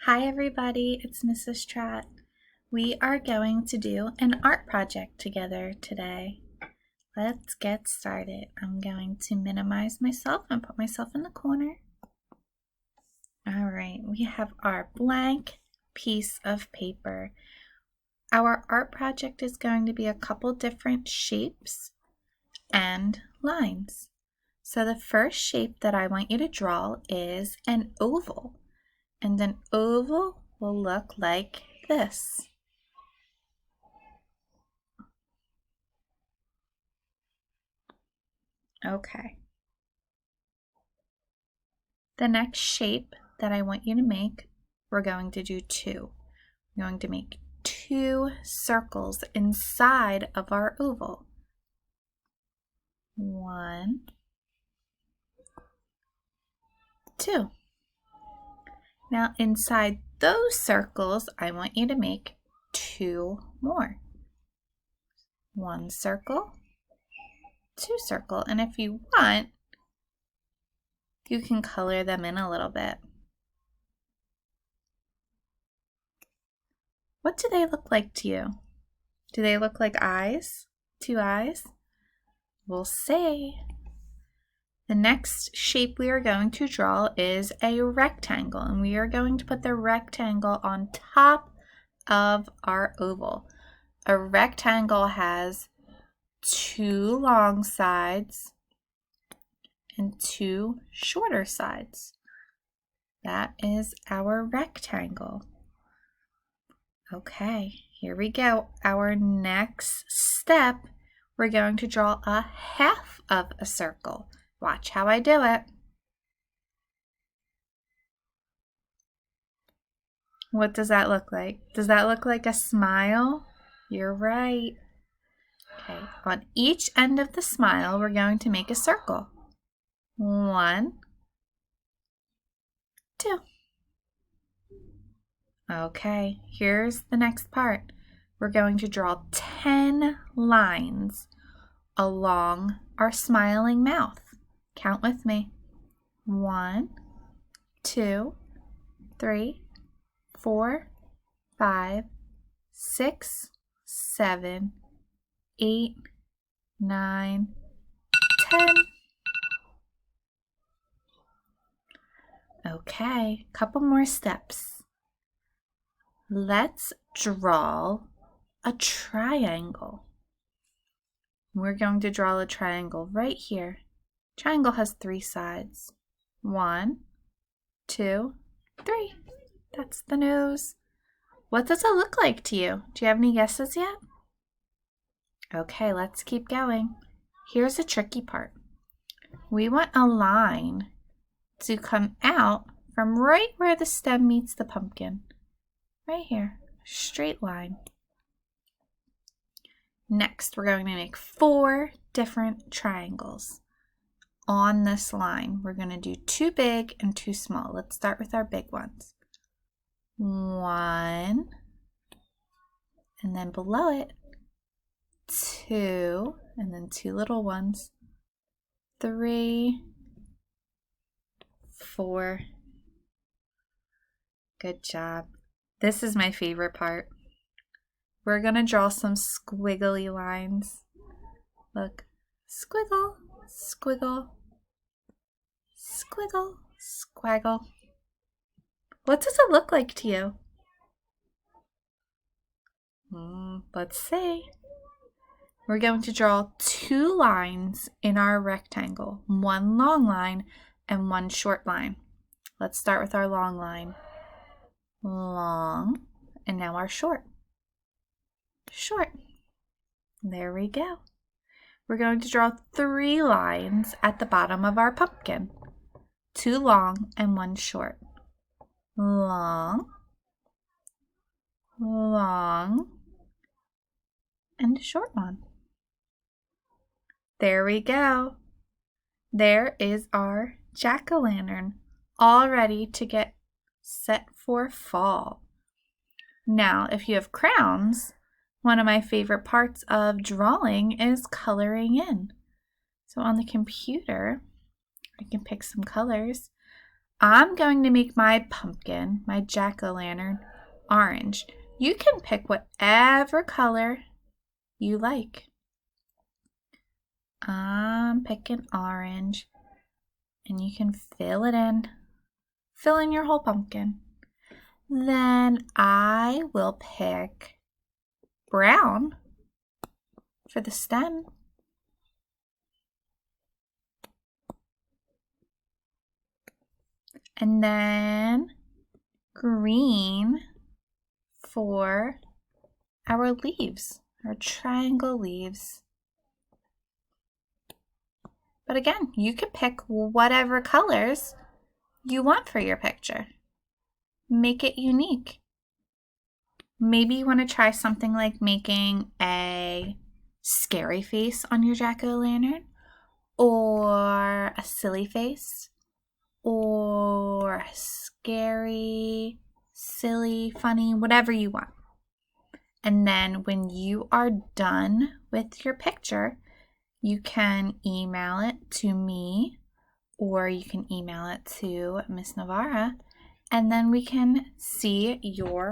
Hi everybody, it's Mrs. Tratt. We are going to do an art project together today. Let's get started. I'm going to minimize myself and put myself in the corner. All right, we have our blank piece of paper. Our art project is going to be a couple different shapes and lines. So the first shape that I want you to draw is an oval. And an oval will look like this. Okay. The next shape that I want you to make, we're going to do two. We're going to make two circles inside of our oval. 1, 2. Now inside those circles, I want you to make 2 more. 1 circle, 2 circle, and if you want, you can color them in a little bit. What do they look like to you? Do they look like eyes? 2 eyes? We'll see. The next shape we are going to draw is a rectangle, and we are going to put the rectangle on top of our oval. A rectangle has 2 long sides and 2 shorter sides. That is our rectangle. Okay, here we go. Our next step, we're going to draw a half of a circle. Watch how I do it. What does that look like? Does that look like a smile? You're right. Okay, on each end of the smile, we're going to make a circle. 1, 2. Okay, here's the next part. We're going to draw 10 lines along our smiling mouth. Count with me. 1, 2, 3, 4, 5, 6, 7, 8, 9, 10. Okay, couple more steps. Let's draw a triangle. We're going to draw a triangle right here. Triangle has 3 sides. 1, 2, 3. That's the nose. What does it look like to you? Do you have any guesses yet? Okay, let's keep going. Here's a tricky part. We want a line to come out from right where the stem meets the pumpkin. Right here, straight line. Next, we're going to make 4 different triangles on this line. We're going to do 2 big and 2 small. Let's start with our big ones. 1, and then below it, 2, and then 2 little ones. 3, 4. Good job. This is my favorite part. We're going to draw some squiggly lines. Look, squiggle, squiggle, squiggle, squaggle. What does it look like to you? Let's see. We're going to draw 2 lines in our rectangle, 1 long line and 1 short line. Let's start with our long line. Long, and now our short. Short. There we go. We're going to draw 3 lines at the bottom of our pumpkin. 2 long and 1 short. Long, long, and a short one. There we go. There is our jack-o'-lantern, all ready to get set for fall. Now, if you have crayons, one of my favorite parts of drawing is coloring in. So on the computer, I can pick some colors. I'm going to make my pumpkin, my jack-o'-lantern, orange. You can pick whatever color you like. I'm picking orange, and you can fill it in. Fill in your whole pumpkin. Then I will pick brown for the stem. And then green for our leaves, our triangle leaves. But again, you can pick whatever colors you want for your picture. Make it unique. Maybe you want to try something like making a scary face on your jack-o'-lantern, or a silly face, or a scary, silly, funny, whatever you want. And then when you are done with your picture, you can email it to me, or you can email it to Miss Navarra, and then we can see your